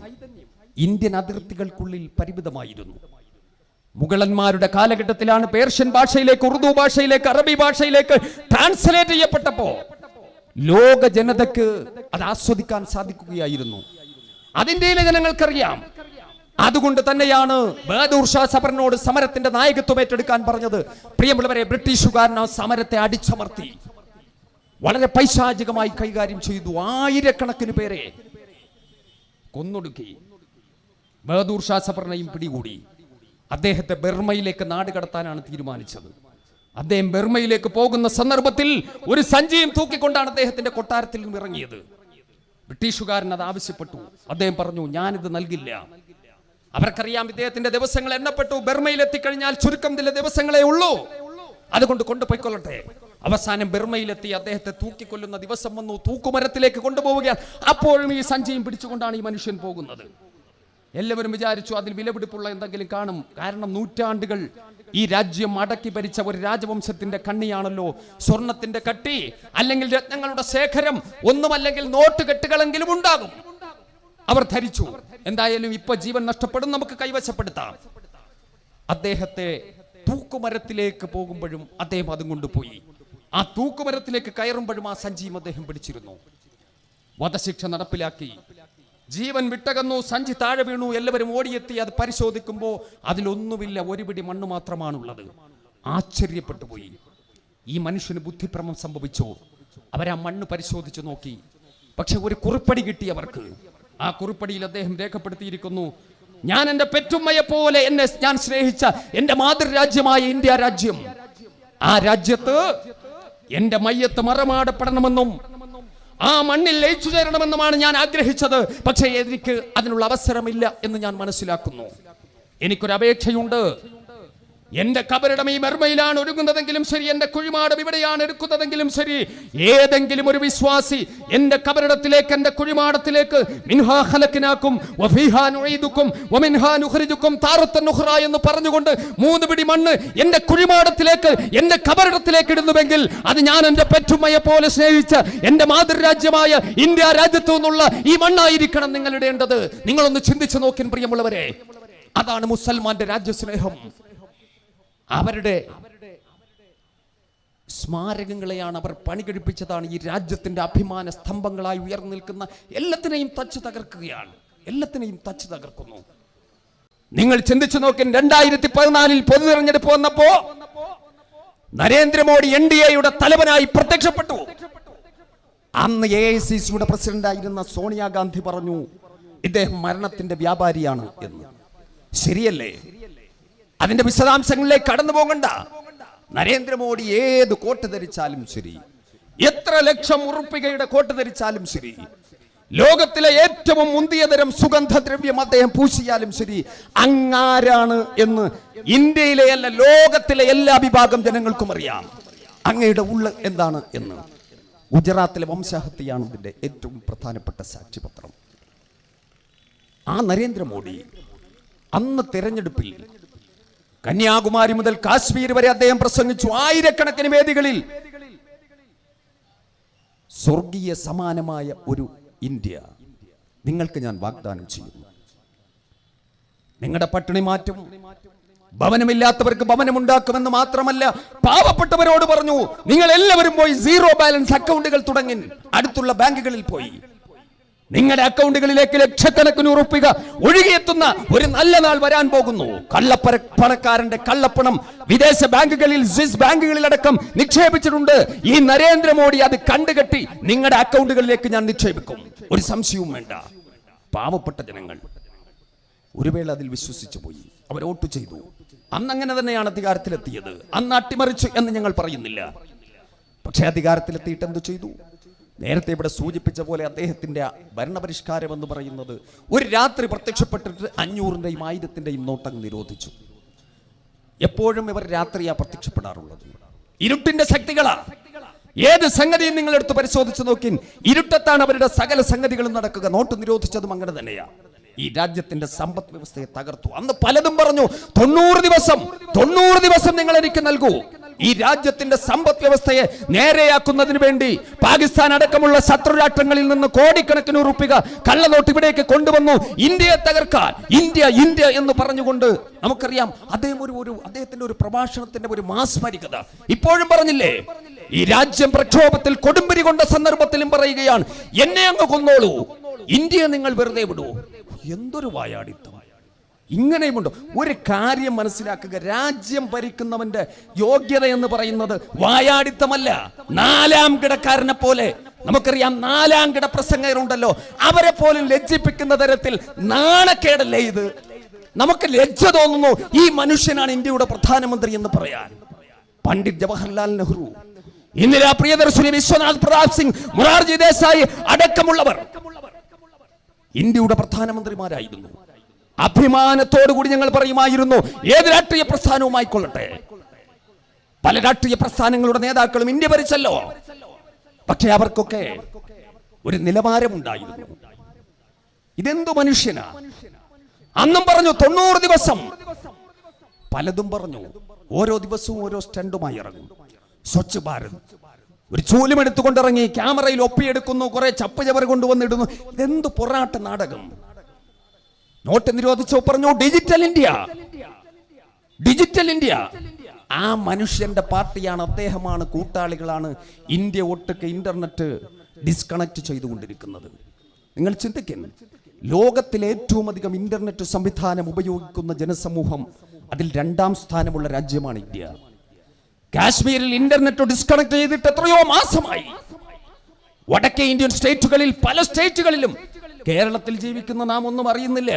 ഇന്ത്യൻ അതിർത്തികൾക്കുള്ളിൽ പരിമിതമായിരുന്നു. മുഗളന്മാരുടെ കാലഘട്ടത്തിലാണ് പേർഷ്യൻ ഭാഷയിലേക്ക്, ഉറുദു ഭാഷയിലേക്ക്, അറബി ഭാഷയിലേക്ക് ട്രാൻസ്ലേറ്റ് ചെയ്യപ്പെട്ടപ്പോ ലോക ജനതയ്ക്ക് അത് ആസ്വദിക്കാൻ സാധിക്കുകയായിരുന്നു. അതിന്ത്യയിലെ ജനങ്ങൾക്കറിയാം. അതുകൊണ്ട് തന്നെയാണ് ബഹദൂർ ഷാ സബറിനോട് സമരത്തിന്റെ നായകത്വം ഏറ്റെടുക്കാൻ പറഞ്ഞത്. പ്രിയമുള്ളവരെ, ബ്രിട്ടീഷുകാരൻ ആ സമരത്തെ അടിച്ചമർത്തി വളരെ പൈശാചികമായി കൈകാര്യം ചെയ്തു. ആയിരക്കണക്കിന് പേരെ കൊന്നൊടുക്കി. ബഹദൂർ ഷാ സബറിനെയും പിടികൂടി. അദ്ദേഹത്തെ ബർമയിലേക്ക് നാട് കടത്താനാണ് തീരുമാനിച്ചത്. അദ്ദേഹം ബർമയിലേക്ക് പോകുന്ന സന്ദർഭത്തിൽ ഒരു സഞ്ചിയും തൂക്കിക്കൊണ്ടാണ് അദ്ദേഹത്തിന്റെ കൊട്ടാരത്തിൽ നിന്നും ഇറങ്ങിയത്. ബ്രിട്ടീഷുകാരൻ അത് ആവശ്യപ്പെട്ടു. അദ്ദേഹം പറഞ്ഞു, ഞാനിത് നൽകില്ല. അവർക്കറിയാം ഇദ്ദേഹത്തിന്റെ ദിവസങ്ങൾ എണ്ണപ്പെട്ടു. ബർമയിൽ എത്തിക്കഴിഞ്ഞാൽ ചുരുക്കം ചില ദിവസങ്ങളേ ഉള്ളൂ, അതുകൊണ്ട് കൊണ്ടുപോയിക്കൊള്ളട്ടെ. അവസാനം ബർമയിലെത്തി അദ്ദേഹത്തെ തൂക്കിക്കൊല്ലുന്ന ദിവസം വന്നു. തൂക്കുമരത്തിലേക്ക് കൊണ്ടുപോവുകയാണ്. അപ്പോഴും ഈ സഞ്ചിയും പിടിച്ചുകൊണ്ടാണ് ഈ മനുഷ്യൻ പോകുന്നത്. എല്ലാവരും വിചാരിച്ചു അതിൽ വിലപിടിപ്പുള്ള എന്തെങ്കിലും കാണും. കാരണം നൂറ്റാണ്ടുകൾ ഈ രാജ്യം അടക്കി ഭരിച്ച ഒരു രാജവംശത്തിന്റെ കണ്ണിയാണല്ലോ സ്വർണത്തിന്റെ കട്ടി, അല്ലെങ്കിൽ രത്നങ്ങളുടെ ശേഖരം, ഒന്നുമല്ലെങ്കിൽ നോട്ട് കെട്ടുകളെങ്കിലും ഉണ്ടാകും. അവർ ധരിച്ചു എന്തായാലും ഇപ്പൊ ജീവൻ നഷ്ടപ്പെടും, നമുക്ക് കൈവശപ്പെടുത്താം. അദ്ദേഹത്തെ തൂക്കുമരത്തിലേക്ക് പോകുമ്പോഴും അദ്ദേഹം അതും കൊണ്ടുപോയി. ആ തൂക്കുമരത്തിലേക്ക് കയറുമ്പോഴും ആ സഞ്ചിയും അദ്ദേഹം പിടിച്ചിരുന്നു. വധശിക്ഷ നടപ്പിലാക്കി. ജീവൻ വിട്ടകന്നു, സഞ്ചി താഴെ വീണു. എല്ലാവരും ഓടിയെത്തി അത് പരിശോധിക്കുമ്പോൾ അതിലൊന്നുമില്ല, ഒരു പിടി മണ്ണ് മാത്രമാണുള്ളത്. ആശ്ചര്യപ്പെട്ടു പോയി. ഈ മനുഷ്യന് ബുദ്ധിഭ്രമം സംഭവിച്ചോ? അവരാ മണ്ണ് പരിശോധിച്ചു നോക്കി. പക്ഷെ ഒരു കുറിപ്പടി കിട്ടി അവർക്ക്. ആ കുറിപ്പടിയിൽ അദ്ദേഹം രേഖപ്പെടുത്തിയിരിക്കുന്നു, ഞാൻ എൻ്റെ പെറ്റുമ്മയെ പോലെ എന്നെ ഞാൻ സ്നേഹിച്ച എൻ്റെ മാതൃരാജ്യമായ ഇന്ത്യ രാജ്യം, ആ രാജ്യത്ത് എൻ്റെ മയ്യത്ത് മറമാടപ്പെടണമെന്നും ആ മണ്ണിൽ ലയിച്ചു ചേരണമെന്നുമാണ് ഞാൻ ആഗ്രഹിച്ചത്. പക്ഷേ എനിക്ക് അതിനുള്ള അവസരമില്ല എന്ന് ഞാൻ മനസ്സിലാക്കുന്നു. എനിക്കൊരു അപേക്ഷയുണ്ട്. എന്റെ കബറിടം ഈ ബർമയിലാണ് ഒരുങ്ങുന്നതെങ്കിലും ശരി, എന്റെ കുഴിമാടം ഇവിടെയാണ് എടുക്കുന്നതെങ്കിലും ശരി, ഏതെങ്കിലും ഒരു വിശ്വാസി എന്റെ കബറിടത്തിലേക്ക്, എന്റെ കുഴിമാടത്തിലേക്ക് മിൻഹാ ഖലഖനാകും വഫീഹാ നുഈദുകും വമിൻഹാ നുഖ്രിജുകും താറത്തൻ ഉഖ്റാ എന്ന് പറഞ്ഞുകൊണ്ട് 3 പിടി മണ്ണ് എന്റെ കുഴിമാടത്തിലേക്ക്, എന്റെ കബറിടത്തിലേക്ക് ഇടുന്നുവെങ്കിൽ അത് ഞാൻ എന്റെ പെറ്റുമ്മയെ പോലെ സ്നേഹിച്ച എന്റെ മാതൃരാജ്യമായ ഇന്ത്യ രാജ്യത്തു നിന്നുള്ള ഈ മണ്ണായിരിക്കണം നിങ്ങൾ ഇടേണ്ടത്. നിങ്ങളൊന്ന് ചിന്തിച്ചു നോക്കിൻ പ്രിയമുള്ളവരെ. അതാണ് മുസൽമാന്റെ രാജ്യസ്നേഹം. അവരുടെ സ്മാരകങ്ങളെയാണ് അവർ പണി കഴിപ്പിച്ചതാണ്. ഈ രാജ്യത്തിന്റെ അഭിമാന സ്തംഭങ്ങളായി ഉയർന്നു നിൽക്കുന്ന എല്ലാത്തിനെയും തച്ചു തകർക്കുകയാണ്. എല്ലാത്തിനെയും തച്ചു തകർക്കുന്നു. നിങ്ങൾ ചിന്തിച്ചു നോക്കി. 2014 പൊതു തെരഞ്ഞെടുപ്പ് വന്നപ്പോ നരേന്ദ്രമോദി NDAയുടെ തലവനായി പ്രത്യക്ഷപ്പെട്ടു. അന്ന് AICCയുടെ പ്രസിഡന്റായിരുന്ന സോണിയാഗാന്ധി പറഞ്ഞു ഇദ്ദേഹം മരണത്തിന്റെ വ്യാപാരിയാണ് എന്ന്. ശരിയല്ലേ? അതിന്റെ വിശദാംശങ്ങളിലേക്ക് കടന്നു പോകണ്ട. നരേന്ദ്രമോദി ഏത് കോട്ട് ധരിച്ചാലും ശരി, എത്ര ലക്ഷം ഉറുപ്പികയുടെ കോട്ട് ധരിച്ചാലും ശരി, ലോകത്തിലെ ഏറ്റവും മുന്തിയ തരം സുഗന്ധദ്രവ്യം അദ്ദേഹം പൂശിയാലും ശരി, അങ്ങാരാണ് എന്ന് ഇന്ത്യയിലെ അല്ല ലോകത്തിലെ എല്ലാ വിഭാഗം ജനങ്ങൾക്കും അറിയാം. അങ്ങയുടെ ഉള്ള് എന്താണ് എന്ന്. ഗുജറാത്തിലെ വംശഹത്യയാണ് ഇതിന്റെ ഏറ്റവും പ്രധാനപ്പെട്ട സാക്ഷ്യപത്രം. ആ നരേന്ദ്രമോദി അന്ന് തെരഞ്ഞെടുപ്പിൽ കന്യാകുമാരി മുതൽ കാശ്മീർ വരെ അദ്ദേഹം പ്രസംഗിച്ചു. ആയിരക്കണക്കിന് വേദികളിൽ സ്വർഗീയ സമാനമായ ഒരു ഇന്ത്യ നിങ്ങൾക്ക് ഞാൻ വാഗ്ദാനം ചെയ്യുന്നു. നിങ്ങളുടെ പട്ടിണി മാറ്റും, ഭവനമില്ലാത്തവർക്ക് ഭവനമുണ്ടാക്കുമെന്ന് മാത്രമല്ല, പാവപ്പെട്ടവരോട് പറഞ്ഞു നിങ്ങൾ എല്ലാവരും പോയി സീറോ ബാലൻസ് അക്കൗണ്ടുകൾ തുടങ്ങി അടുത്തുള്ള ബാങ്കുകളിൽ പോയി നിങ്ങളുടെ അക്കൗണ്ടുകളിലേക്ക് ലക്ഷക്കണക്കിന് ഉറുപ്പിക ഒഴുകിയെത്തുന്ന ഒരു നല്ല നാൾ വരാൻ പോകുന്നു. പണക്കാരന്റെ കള്ളപ്പണം വിദേശ ബാങ്കുകളിൽ, സ്വിസ് ബാങ്കുകളിലടക്കം നിക്ഷേപിച്ചിട്ടുണ്ട്. ഈ നരേന്ദ്രമോദി അത് കണ്ടുകെട്ടി നിങ്ങളുടെ അക്കൗണ്ടുകളിലേക്ക് ഞാൻ നിക്ഷേപിക്കും, ഒരു സംശയവും വേണ്ട. പാവപ്പെട്ട ജനങ്ങൾ ഒരു വേള അതിൽ വിശ്വസിച്ചു പോയി, അവർ വോട്ട് ചെയ്തു. അന്ന് അങ്ങനെ തന്നെയാണ് അധികാരത്തിലെത്തിയത്. അന്ന് അട്ടിമറിച്ചു എന്ന് ഞങ്ങൾ പറയുന്നില്ല. പക്ഷേ അധികാരത്തിലെത്തിയിട്ട് എന്ത് ചെയ്തു? നേരത്തെ ഇവിടെ സൂചിപ്പിച്ച പോലെ അദ്ദേഹത്തിന്റെ ഭരണപരിഷ്കാരം എന്ന് പറയുന്നത് ഒരു രാത്രി പ്രത്യക്ഷപ്പെട്ടിട്ട് 500-ന്റെയും 1000-ന്റെയും നോട്ടം നിരോധിച്ചു. എപ്പോഴും ഇവർ രാത്രിയാ പ്രത്യക്ഷപ്പെടാറുള്ളത്. ഇരുട്ടിന്റെ ശക്തികളാ. ഏത് സംഗതിയും നിങ്ങൾ എടുത്ത് പരിശോധിച്ച് നോക്കി, ഇരുട്ടത്താണ് അവരുടെ സകല സംഗതികളും നടക്കുക. നോട്ട് നിരോധിച്ചതും അങ്ങനെ തന്നെയാ. ഈ രാജ്യത്തിന്റെ സമ്പദ് വ്യവസ്ഥയെ തകർത്തു. അന്ന് പലതും പറഞ്ഞു 90 ദിവസം നിങ്ങൾ എനിക്ക് നൽകൂ. ഈ രാജ്യത്തിന്റെ സമ്പദ് വ്യവസ്ഥയെ നേരെയാക്കുന്നതിന് വേണ്ടി പാകിസ്ഥാൻ അടക്കമുള്ള ശത്രു രാഷ്ട്രങ്ങളിൽ നിന്ന് കോടിക്കണക്കിന് ഉറുപ്പിക കള്ളനോട്ട് ഇവിടേക്ക് കൊണ്ടുവന്നു. ഇന്ത്യയെ തകർക്കാൻ ഇന്ത്യ എന്ന് പറഞ്ഞുകൊണ്ട് നമുക്കറിയാം അദ്ദേഹത്തിന്റെ ഒരു പ്രഭാഷണത്തിന്റെ ഒരു മാസ്മരികത ഇപ്പോഴും പറഞ്ഞില്ലേ. ഈ രാജ്യം പ്രക്ഷോഭത്തിൽ കൊടുമ്പിരി കൊണ്ട സന്ദർഭത്തിലും പറയുകയാണ്, എന്നെ അങ്ങ് കൊന്നോളൂ, ഇന്ത്യയെ നിങ്ങൾ വെറുതെ വിടൂ. എന്തൊരു വായാടിത്തം! ഇങ്ങനെയുമുണ്ടോ? ഒരു കാര്യം മനസ്സിലാക്കുക, രാജ്യം ഭരിക്കുന്നവന്റെ യോഗ്യത എന്ന് പറയുന്നത് വായാടിത്തമല്ല. 4ാം കിടക്കാരനെ പോലെ, നമുക്കറിയാം 4ാം കിട പ്രസംഗകരുണ്ടല്ലോ, അവരെ പോലും ലജ്ജിപ്പിക്കുന്ന തരത്തിൽ നാണക്കേടല്ലേ ഇത്? നമുക്ക് ലജ്ജ തോന്നുന്നു ഈ മനുഷ്യനാണ് ഇന്ത്യയുടെ പ്രധാനമന്ത്രി എന്ന് പറയാൻ. പണ്ഡിറ്റ് ജവഹർലാൽ നെഹ്റു, ഇന്ദിരാ പ്രിയദർശിനി, വിശ്വനാഥ് പ്രതാപ് സിംഗ്, മൊറാർജി ദേശായി അടക്കമുള്ളവർ ഇന്ത്യയുടെ പ്രധാനമന്ത്രിമാരായിരുന്നു. അഭിമാനത്തോടു കൂടി ഞങ്ങൾ പറയുമായിരുന്നു, ഏത് രാഷ്ട്രീയ പ്രസ്ഥാനവുമായിക്കൊള്ളട്ടെ. പല രാഷ്ട്രീയ പ്രസ്ഥാനങ്ങളുടെ നേതാക്കളും ഇന്ത്യ ഭരിച്ചല്ലോ. പക്ഷെ അവർക്കൊക്കെ ഒരു നിലവാരമുണ്ടായിരുന്നു. ഇതെന്തു മനുഷ്യനാ? അന്നും പറഞ്ഞു 90 ദിവസം. പലതും പറഞ്ഞു. ഓരോ ദിവസവും ഓരോ സ്റ്റണ്ടുമായി ഇറങ്ങും. സ്വച്ഛ് ഭാരത്, ഒരു ചൂലും എടുത്തുകൊണ്ടിറങ്ങി ക്യാമറയിൽ ഒപ്പിയെടുക്കുന്നു, കുറെ ചപ്പുചവർ കൊണ്ടുവന്നിടുന്നു. ഇതെന്ത് പൊറാട്ട നാടകം! നോട്ട് നിരോധിച്ചോ പറഞ്ഞു ഡിജിറ്റൽ ഇന്ത്യ. ആ മനുഷ്യന്റെ പാർട്ടിയാണ്, അദ്ദേഹമാണ്, കൂട്ടാളികളാണ് ഇന്ത്യ ഒട്ടുക്ക് ഇന്റർനെറ്റ് ഡിസ്കണക്ട് ചെയ്തുകൊണ്ടിരിക്കുന്നത്. നിങ്ങൾ ചിന്തിക്കുന്നു, ലോകത്തിലെ ഏറ്റവും അധികം ഇന്റർനെറ്റ് സംവിധാനം ഉപയോഗിക്കുന്ന ജനസമൂഹം, അതിൽ 2ാം സ്ഥാനമുള്ള രാജ്യമാണ് ഇന്ത്യ. കാശ്മീരിൽ ഇന്റർനെറ്റ് ഡിസ്കണക്ട് ചെയ്തിട്ട് എത്രയോ മാസമായി. വടക്കേ ഇന്ത്യൻ സ്റ്റേറ്റുകളിൽ, പല സ്റ്റേറ്റുകളിലും. കേരളത്തിൽ ജീവിക്കുന്ന നാം ഒന്നും അറിയുന്നില്ല.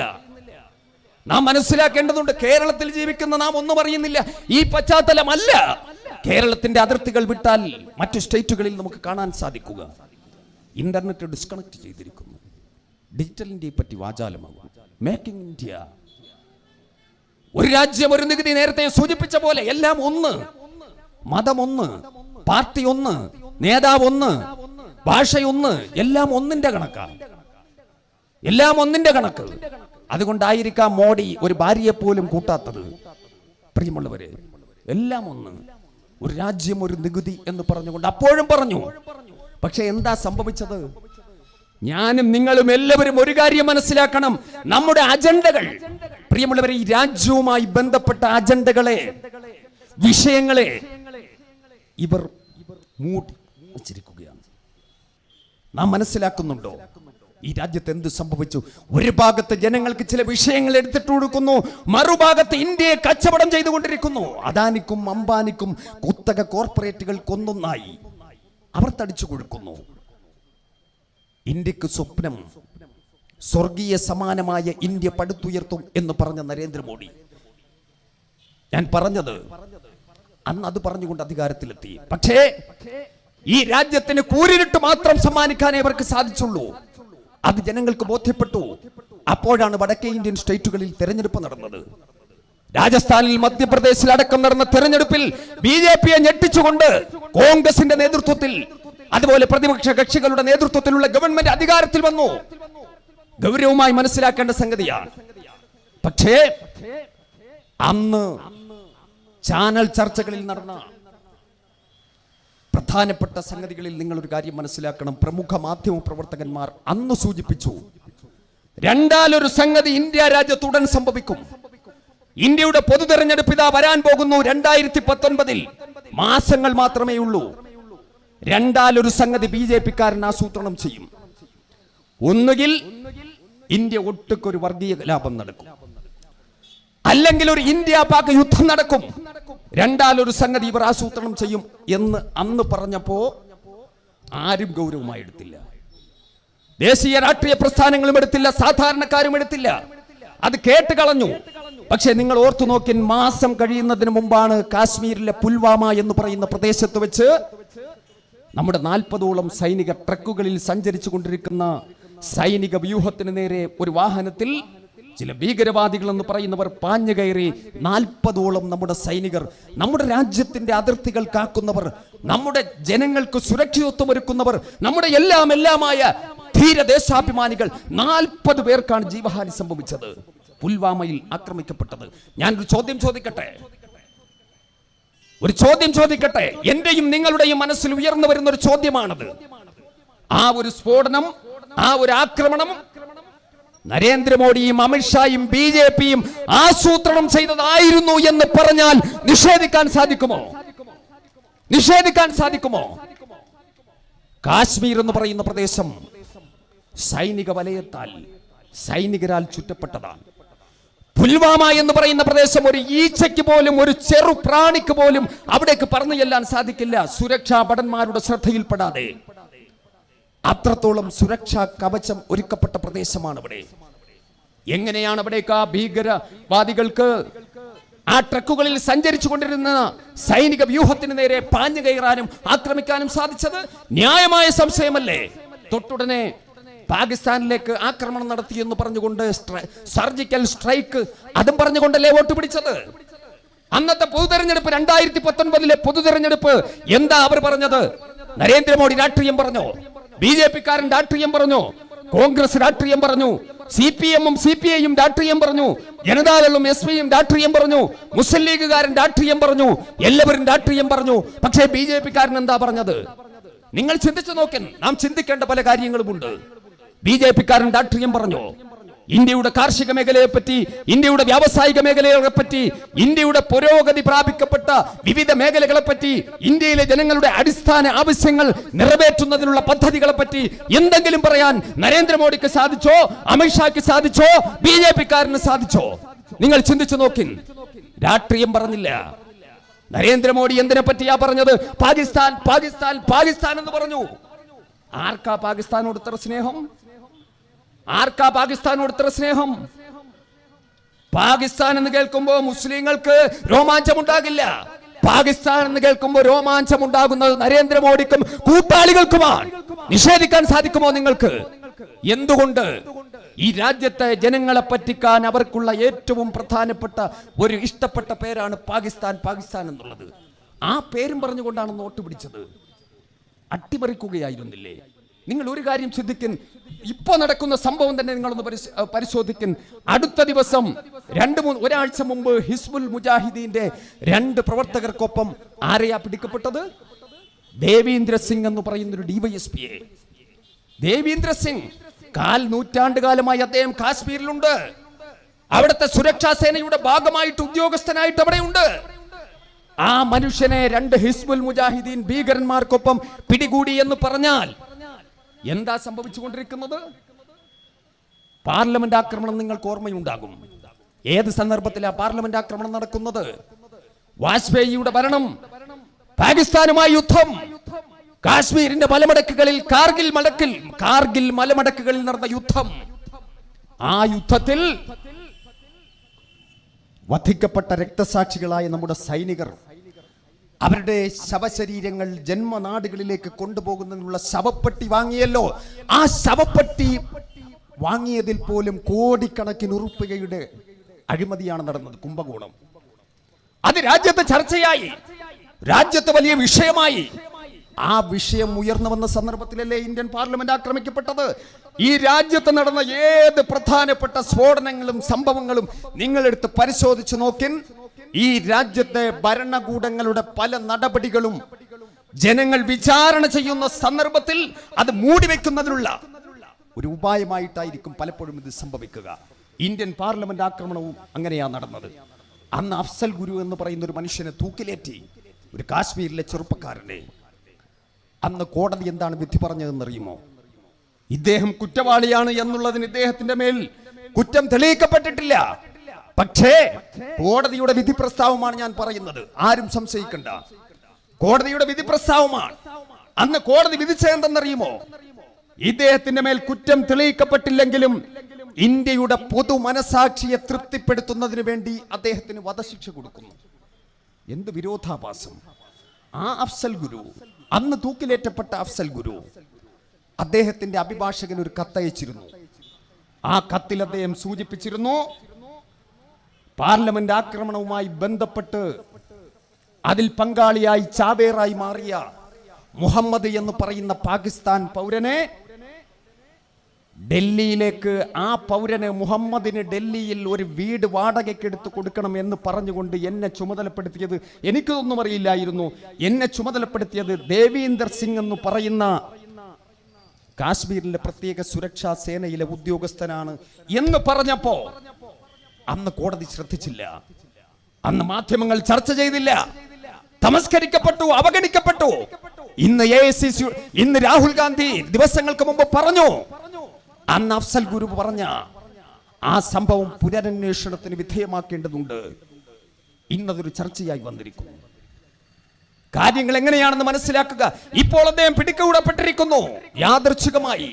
നാം മനസ്സിലാക്കേണ്ടതുണ്ട്, കേരളത്തിൽ ജീവിക്കുന്ന നാം ഒന്നും അറിയുന്നില്ല. ഈ പശ്ചാത്തലമല്ല കേരളത്തിന്റെ അതിർത്തികൾ വിട്ടാൽ മറ്റു സ്റ്റേറ്റുകളിൽ നമുക്ക് കാണാൻ സാധിക്കുക. ഇന്റർനെറ്റ് ഡിസ്കണക്ട് ചെയ്തിരിക്കുന്നു. ഡിജിറ്റൽ ഇന്ത്യയെ പറ്റി വാചാലമാകും. Making India. ഒരു രാജ്യം, ഒരു നികുതി, നേരത്തെ സൂചിപ്പിച്ച പോലെ എല്ലാം ഒന്ന്, മതം ഒന്ന്, പാർട്ടി ഒന്ന്, നേതാവ് ഒന്ന്, ഭാഷയൊന്ന്, എല്ലാം ഒന്നിന്റെ കണക്കാണ്. എല്ലാം ഒന്നിന്റെ കണക്ക്. അതുകൊണ്ടായിരിക്കാം മോഡി ഒരു ഭാര്യയെ പോലും കൂട്ടാത്തത്. പ്രിയമുള്ളവരെ, എല്ലാം ഒന്ന്, ഒരു രാജ്യം, ഒരു നികുതി എന്ന് പറഞ്ഞുകൊണ്ട് അപ്പോഴും പറഞ്ഞു. പക്ഷെ എന്താ സംഭവിച്ചത്? ഞാനും നിങ്ങളും എല്ലാവരും ഒരു കാര്യം മനസ്സിലാക്കണം, നമ്മുടെ അജണ്ടകൾ, പ്രിയമുള്ളവരെ, ഈ രാജ്യവുമായി ബന്ധപ്പെട്ട അജണ്ടകളെ, വിഷയങ്ങളെ ഇവർ മൂടി വച്ചിരിക്കുകയാണ്. നാം മനസ്സിലാക്കുന്നുണ്ടോ ഈ രാജ്യത്ത് എന്ത് സംഭവിച്ചു? ഒരു ഭാഗത്ത് ജനങ്ങൾക്ക് ചില വിഷയങ്ങൾ എടുത്തിട്ട് കൊടുക്കുന്നു, മറുഭാഗത്ത് ഇന്ത്യയെ കച്ചവടം ചെയ്തുകൊണ്ടിരിക്കുന്നു. അദാനിക്കും അംബാനിക്കും കുത്തക കോർപ്പറേറ്റുകൾക്കൊന്നൊന്നായി അവർ തടിച്ചു കൊടുക്കുന്നു. ഇന്ത്യക്ക് സ്വപ്നം, സ്വർഗീയ സമാനമായ ഇന്ത്യ പടുത്തുയർത്തും എന്ന് പറഞ്ഞ നരേന്ദ്രമോദി, ഞാൻ പറഞ്ഞത് അന്ന് അത് പറഞ്ഞുകൊണ്ട് അധികാരത്തിലെത്തി. പക്ഷേ ഈ രാജ്യത്തിന് കൂരിരുട്ട് മാത്രം സമ്മാനിക്കാനേ അവർക്ക് സാധിച്ചുള്ളൂ. അത് ജനങ്ങൾക്ക് ബോധ്യപ്പെട്ടു. അപ്പോഴാണ് വടക്കേ ഇന്ത്യൻ സ്റ്റേറ്റുകളിൽ തെരഞ്ഞെടുപ്പ് നടന്നത്. രാജസ്ഥാനിൽ, മധ്യപ്രദേശിൽ അടക്കം നടന്ന തെരഞ്ഞെടുപ്പിൽ BJP-യെ ഞെട്ടിച്ചുകൊണ്ട് കോൺഗ്രസിന്റെ നേതൃത്വത്തിൽ അതുപോലെ പ്രതിപക്ഷ കക്ഷികളുടെ നേതൃത്വത്തിലുള്ള ഗവൺമെന്റ് അധികാരത്തിൽ വന്നു. ഗൗരവമായി മനസ്സിലാക്കേണ്ട സംഗതിയാണ്. പക്ഷേ അന്ന് ചാനൽ ചർച്ചകളിൽ നടന്ന പ്രധാനപ്പെട്ട സംഗതികളിൽ നിങ്ങൾ ഒരു കാര്യം മനസ്സിലാക്കണം. പ്രമുഖ മാധ്യമ പ്രവർത്തകന്മാർ അന്ന് സൂചിപ്പിച്ചു, രണ്ടാലൊരു സംഗതി ഇന്ത്യ രാജ്യത്ത് ഉടൻ സംഭവിക്കും. ഇന്ത്യയുടെ പൊതു തെരഞ്ഞെടുപ്പ് ഇതാ വരാൻ പോകുന്നു. 2019 മാസങ്ങൾ മാത്രമേ ഉള്ളൂ. രണ്ടാലൊരു സംഗതി BJP-കാരൻ ആസൂത്രണം ചെയ്യും. ഒന്നുകിൽ ഇന്ത്യ ഒട്ടുക്കൊരു വർഗീയ കലാപം നടക്കും, അല്ലെങ്കിൽ ഒരു ഇന്ത്യ പാക് യുദ്ധം നടക്കും. രണ്ടാലൊരു സംഗതി ഇവർ ആസൂത്രണം ചെയ്യും എന്ന് അന്ന് പറഞ്ഞപ്പോ ആരും ഗൗരവമായി എടുത്തില്ല. ദേശീയ രാഷ്ട്രീയ പ്രസ്ഥാനങ്ങളും എടുത്തില്ല, സാധാരണക്കാരും എടുത്തില്ല. അത് കേട്ട് കളഞ്ഞു. പക്ഷെ നിങ്ങൾ ഓർത്തു നോക്കിൻ, മാസം കഴിയുന്നതിന് മുമ്പാണ് കാശ്മീരിലെ പുൽവാമ എന്ന് പറയുന്ന പ്രദേശത്ത് വെച്ച് നമ്മുടെ 40ഓളം സൈനിക ട്രക്കുകളിൽ സഞ്ചരിച്ചു കൊണ്ടിരിക്കുന്ന സൈനിക വ്യൂഹത്തിന് നേരെ ഒരു വാഹനത്തിൽ ചില ഭീകരവാദികൾ എന്ന് പറയുന്നവർ പാഞ്ഞു കയറി. 40ഓളം നമ്മുടെ സൈനികർ, നമ്മുടെ രാജ്യത്തിന്റെ അതിർത്തികൾ കാക്കുന്നവർ, നമ്മുടെ ജനങ്ങൾക്ക് സുരക്ഷിതത്വം ഒരുക്കുന്നവർ, നമ്മുടെ എല്ലാമായ ധീരദേശാഭിമാനികൾ 40 പേർക്കാണ് ജീവഹാനി സംഭവിച്ചത്, പുൽവാമയിൽ ആക്രമിക്കപ്പെട്ടത്. ഞാനൊരു ചോദ്യം ചോദിക്കട്ടെ, എന്റെയും നിങ്ങളുടെയും മനസ്സിൽ ഉയർന്നു വരുന്ന ഒരു ചോദ്യമാണത്. ആ ഒരു സ്ഫോടനം, ആ ഒരു ആക്രമണം നരേന്ദ്രമോദിയും അമിത്ഷായും BJP-യും ആസൂത്രണം ചെയ്തതായിരുന്നു എന്ന് പറഞ്ഞാൽ നിഷേധിക്കാൻ സാധിക്കുമോ? കാശ്മീർ എന്ന് പറയുന്ന പ്രദേശം സൈനിക വലയത്താൽ, സൈനികരാൽ ചുറ്റപ്പെട്ടതാണ്. പുൽവാമ എന്ന് പറയുന്ന പ്രദേശം ഒരു ഈച്ചയ്ക്ക് പോലും, ഒരു ചെറു പ്രാണിക്ക് പോലും അവിടേക്ക് പറന്നു ചെല്ലാൻ സാധിക്കില്ല, സുരക്ഷാ ഭടന്മാരുടെ ശ്രദ്ധയിൽപ്പെടാതെ. അത്രത്തോളം സുരക്ഷാ കവചം ഒരുക്കപ്പെട്ട പ്രദേശമാണ് അവിടെ. എങ്ങനെയാണ് അവിടേക്ക് ആ ഭീകരവാദികൾക്ക് ആ ട്രക്കുകളിൽ സഞ്ചരിച്ചു കൊണ്ടിരുന്ന സൈനിക വ്യൂഹത്തിന് നേരെ പാഞ്ഞു കയറാനും ആക്രമിക്കാനും സാധിച്ചത്? ന്യായമായ സംശയമല്ലേ? തൊട്ടുടനെ പാകിസ്ഥാനിലേക്ക് ആക്രമണം നടത്തിയെന്ന് പറഞ്ഞുകൊണ്ട് സർജിക്കൽ സ്ട്രൈക്ക് അതും പറഞ്ഞുകൊണ്ടല്ലേ വോട്ട് പിടിച്ചത്? അന്നത്തെ പൊതുതെരഞ്ഞെടുപ്പ്, 2019 പൊതുതെരഞ്ഞെടുപ്പ് എന്താ അവർ പറഞ്ഞത്? നരേന്ദ്രമോദി രാഷ്ട്രീയം പറഞ്ഞു, BJP-കാരൻ രാഷ്ട്രീയം പറഞ്ഞു, കോൺഗ്രസ് രാഷ്ട്രീയം പറഞ്ഞു, CPM-ഉം CPI-യും രാഷ്ട്രീയം പറഞ്ഞു, ജനതാദളും SP-യും രാഷ്ട്രീയം പറഞ്ഞു, മുസ്ലിം ലീഗുകാരൻ രാഷ്ട്രീയം പറഞ്ഞു, എല്ലാവരും രാഷ്ട്രീയം പറഞ്ഞു. പക്ഷേ BJP-കാരൻ എന്താ പറഞ്ഞത്? നിങ്ങൾ ചിന്തിച്ചു നോക്കൻ, നാം ചിന്തിക്കേണ്ട പല കാര്യങ്ങളുമുണ്ട്. BJP-കാരൻ രാഷ്ട്രീയം പറഞ്ഞു, ഇന്ത്യയുടെ കാർഷിക മേഖലയെ പറ്റി, ഇന്ത്യയുടെ വ്യാവസായിക മേഖലകളെ പറ്റി, ഇന്ത്യയുടെ പുരോഗതി പ്രാപിക്കപ്പെട്ട വിവിധ മേഖലകളെ പറ്റി, ഇന്ത്യയിലെ ജനങ്ങളുടെ അടിസ്ഥാന ആവശ്യങ്ങൾ നിറവേറ്റുന്നതിനുള്ള പദ്ധതികളെ പറ്റി എന്തെങ്കിലും പറയാൻ നരേന്ദ്രമോദിക്ക് സാധിച്ചോ? അമിത്ഷായ്ക്ക് സാധിച്ചോ? BJP-കാരന് സാധിച്ചോ? നിങ്ങൾ ചിന്തിച്ചു നോക്കിൻ. രാഷ്ട്രീയം പറഞ്ഞില്ല. നരേന്ദ്രമോദി എന്തിനെ പറ്റിയാ പറഞ്ഞത്? പാകിസ്ഥാൻ പാകിസ്ഥാൻ പാകിസ്ഥാൻ എന്ന് പറഞ്ഞു. ആർക്കാ പാകിസ്ഥാനോട് ഇത്ര സ്നേഹം? പാകിസ്ഥാൻ എന്ന് കേൾക്കുമ്പോൾ മുസ്ലിങ്ങൾക്ക് രോമാഞ്ചമുണ്ടാകില്ല. പാകിസ്ഥാൻ എന്ന് കേൾക്കുമ്പോൾ രോമാഞ്ചമുണ്ടാകുന്നത് നരേന്ദ്രമോദിക്കും കൂട്ടാളികൾക്കുമാണ്. നിഷേധിക്കാൻ സാധിക്കുമോ നിങ്ങൾക്ക്? എന്തുകൊണ്ട്? ഈ രാജ്യത്തെ ജനങ്ങളെ പറ്റിക്കാൻ അവർക്കുള്ള ഏറ്റവും പ്രധാനപ്പെട്ട ഒരു ഇഷ്ടപ്പെട്ട പേരാണ് പാകിസ്ഥാൻ എന്നുള്ളത്. ആ പേരും പറഞ്ഞുകൊണ്ടാണ് നോട്ട് പിടിച്ചത്. അട്ടിമറിക്കുകയായിരുന്നില്ലേ? നിങ്ങൾ ഒരു കാര്യം ചിന്തിക്കും, ഇപ്പോ നടക്കുന്ന സംഭവം തന്നെ നിങ്ങളൊന്ന് പരിശോധിക്കും. അടുത്ത ദിവസം ഒരാഴ്ച മുമ്പ് ഹിസ്ബുൽ മുജാഹിദീന്റെ 2 പ്രവർത്തകർക്കൊപ്പം ആരെയാ പിടിക്കപ്പെട്ടത്? ദേവീന്ദ്ര സിംഗ് എന്ന് പറയുന്ന ഒരു DYSP-യെ. ദേവീന്ദ്ര സിംഗ് 4 നൂറ്റാണ്ടുകാലമായി അദ്ദേഹം കാശ്മീരിലുണ്ട്. അവിടുത്തെ സുരക്ഷാ സേനയുടെ ഭാഗമായിട്ട് ഉദ്യോഗസ്ഥനായിട്ട് അവിടെയുണ്ട്. ആ മനുഷ്യനെ 2 ഹിസ്ബുൽ മുജാഹിദീൻ ഭീകരന്മാർക്കൊപ്പം പിടികൂടി എന്ന് പറഞ്ഞാൽ എന്താ സംഭവിച്ചുകൊണ്ടിരിക്കുന്നത്? പാർലമെന്റ് ആക്രമണം നിങ്ങൾക്ക് ഓർമ്മയുണ്ടാകും. ഏത് സന്ദർഭത്തിലാണ് പാർലമെന്റ് ആക്രമണം നടക്കുന്നത്? വാജ്പേയിയുടെ ഭരണം, പാകിസ്ഥാനുമായി യുദ്ധം, കാശ്മീരിന്റെ മലമടക്കുകളിൽ, കാർഗിൽ മലമടക്കുകളിൽ നടന്ന യുദ്ധം. ആ യുദ്ധത്തിൽ വധിക്കപ്പെട്ട രക്തസാക്ഷികളായ നമ്മുടെ സൈനികർ അവരുടെ ശവശരീരങ്ങൾ ജന്മനാടുകളിലേക്ക് കൊണ്ടുപോകുന്നതിനുള്ള ശവപ്പെട്ടി വാങ്ങിയല്ലോ. ആ ശവപ്പെട്ടി വാങ്ങിയതിൽ പോലും കോടിക്കണക്കിന് ഉറുപ്പികയുടെ അഴിമതിയാണ് നടന്നത്, കുംഭകോണം. അത് രാജ്യത്ത് ചർച്ചയായി, രാജ്യത്ത് വലിയ വിഷയമായി. ആ വിഷയം ഉയർന്നു വന്ന സന്ദർഭത്തിലല്ലേ ഇന്ത്യൻ പാർലമെന്റ് ആക്രമിക്കപ്പെട്ടത്. ഈ രാജ്യത്ത് നടന്ന ഏത് പ്രധാനപ്പെട്ട സ്ഫോടനങ്ങളും സംഭവങ്ങളും നിങ്ങളെടുത്ത് പരിശോധിച്ചു നോക്കിൻ. ഈ രാജ്യത്തെ ഭരണകൂടങ്ങളുടെ പല നടപടികളും ജനങ്ങൾ വിചാരണ ചെയ്യുന്ന സന്ദർഭത്തിൽ അത് മൂടിവെക്കുന്നതിനുള്ള ഒരു ഉപായമായിട്ടായിരിക്കും പലപ്പോഴും ഇത് സംഭവിക്കുക. ഇന്ത്യൻ പാർലമെന്റ് ആക്രമണവും അങ്ങനെയാണ് നടന്നത്. അന്ന് അഫ്സൽ ഗുരു എന്ന് പറയുന്ന ഒരു മനുഷ്യനെ തൂക്കിലേറ്റി, ഒരു കാശ്മീരിലെ ചെറുപ്പക്കാരനെ. അന്ന് കോടതി എന്താണ് വിധി പറഞ്ഞതെന്നറിയുമോ? ഇദ്ദേഹം കുറ്റവാളിയാണ് എന്നുള്ളതിന് ഇദ്ദേഹത്തിന്റെ മേൽ കുറ്റം തെളിയിക്കപ്പെട്ടിട്ടില്ല. പക്ഷേ കോടതിയുടെ വിധി പ്രസ്താവമാണ് ഞാൻ പറയുന്നത്, ആരും സംശയിക്കണ്ട. കോടതിയുടെ വിധി പ്രസ്താവമാണ്. അന്ന് കോടതി വിധിച്ചതെന്തെന്നറിയുമോ? ഇദ്ദേഹത്തിന്റെ മേൽ കുറ്റം തെളിയിക്കപ്പെട്ടില്ലെങ്കിലും ഇന്ത്യയുടെ പൊതു മനസാക്ഷിയെ തൃപ്തിപ്പെടുത്തുന്നതിന് വേണ്ടി അദ്ദേഹത്തിന് വധശിക്ഷ കൊടുക്കുന്നു. എന്ത് വിരോധാഭാസം! ആ അഫ്സൽ ഗുരു, അന്ന് തൂക്കിലേറ്റപ്പെട്ട അഫ്സൽ ഗുരു, അദ്ദേഹത്തിന്റെ അഭിഭാഷകൻ ഒരു കത്തയച്ചിരുന്നു. ആ കത്തിൽ അദ്ദേഹം സൂചിപ്പിച്ചിരുന്നു, പാർലമെന്റ് ആക്രമണവുമായി ബന്ധപ്പെട്ട് അതിൽ പങ്കാളിയായി ചാവേറായി മാറിയ മുഹമ്മദ് എന്ന് പറയുന്ന പാകിസ്ഥാൻ പൗരനെ ഡൽഹിയിലേക്ക്, ആ പൗരന് മുഹമ്മദിന് ഡൽഹിയിൽ ഒരു വീട് വാടകയ്ക്ക് എടുത്ത് കൊടുക്കണം എന്ന് പറഞ്ഞുകൊണ്ട് എന്നെ ചുമതലപ്പെടുത്തിയത്, എനിക്കൊന്നും അറിയില്ലായിരുന്നു, എന്നെ ചുമതലപ്പെടുത്തിയത് ദേവീന്ദർ സിംഗ് എന്ന് പറയുന്ന കാശ്മീരിലെ പ്രത്യേക സുരക്ഷാ സേനയിലെ ഉദ്യോഗസ്ഥനാണ് എന്ന് പറഞ്ഞപ്പോ അന്ന് കോടതി ശ്രദ്ധിച്ചില്ല. അന്ന് മാധ്യമങ്ങൾ ചർച്ച ചെയ്തില്ല, തമസ്കരിക്കപ്പെട്ടു, അവഗണിക്കപ്പെട്ടു. ഇന്ന് AICC, ഇന്ന് രാഹുൽ ഗാന്ധി ദിവസങ്ങൾക്ക് മുമ്പ് പറഞ്ഞു, അന്ന് അഫ്സൽ ഗുരു പറഞ്ഞ ആ സംഭവം പുനരന്വേഷണത്തിന് വിധേയമാക്കേണ്ടതുണ്ട്. ഇന്നതൊരു ചർച്ചയായി വന്നിരിക്കുന്നു. കാര്യങ്ങൾ എങ്ങനെയാണെന്ന് മനസ്സിലാക്കുക. ഇപ്പോൾ അദ്ദേഹം പിടികൂടപ്പെട്ടിരിക്കുന്നു യാദൃച്ഛികമായി.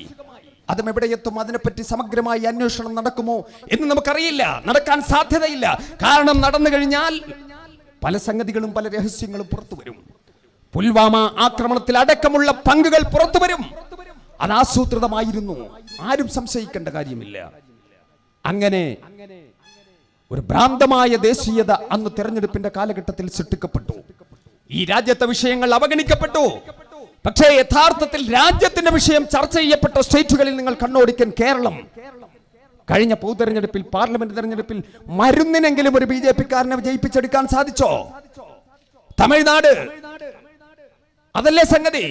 അതും എവിടെ എത്തും, അതിനെപ്പറ്റി സമഗ്രമായി അന്വേഷണം നടക്കുമോ എന്ന് നമുക്കറിയില്ല, നടക്കാൻ സാധ്യതയില്ല. കാരണം നടന്നു കഴിഞ്ഞാൽ പല സംഗതികളും പല രഹസ്യങ്ങളും പുറത്തു വരും. പുൽവാമ ആക്രമണത്തിൽ അടക്കമുള്ള പങ്കുകൾ പുറത്തു വരും. അത് ആസൂത്രിതമായിരുന്നു, ആരും സംശയിക്കേണ്ട കാര്യമില്ല. അങ്ങനെ ഒരു ഭ്രാന്തമായ ദേശീയത അന്ന് തെരഞ്ഞെടുപ്പിന്റെ കാലഘട്ടത്തിൽ സൃഷ്ടിക്കപ്പെട്ടു. ഈ രാജ്യത്തെ വിഷയങ്ങൾ അവഗണിക്കപ്പെട്ടു. പക്ഷേ യഥാർത്ഥത്തിൽ രാജ്യത്തിന്റെ വിഷയം ചർച്ച ചെയ്യപ്പെട്ട സ്റ്റേറ്റുകളിൽ നിങ്ങൾ കണ്ണോടിക്കാൻ കേരളം കഴിഞ്ഞ പൊതുതെരഞ്ഞെടുപ്പിൽ, പാർലമെന്റ് തെരഞ്ഞെടുപ്പിൽ മരുന്നിനെങ്കിലും ഒരു BJP-കാരനെ വിജയിപ്പിച്ചെടുക്കാൻ സാധിച്ചോ? തമിഴ്നാട്, അതല്ലേ സംഗതി.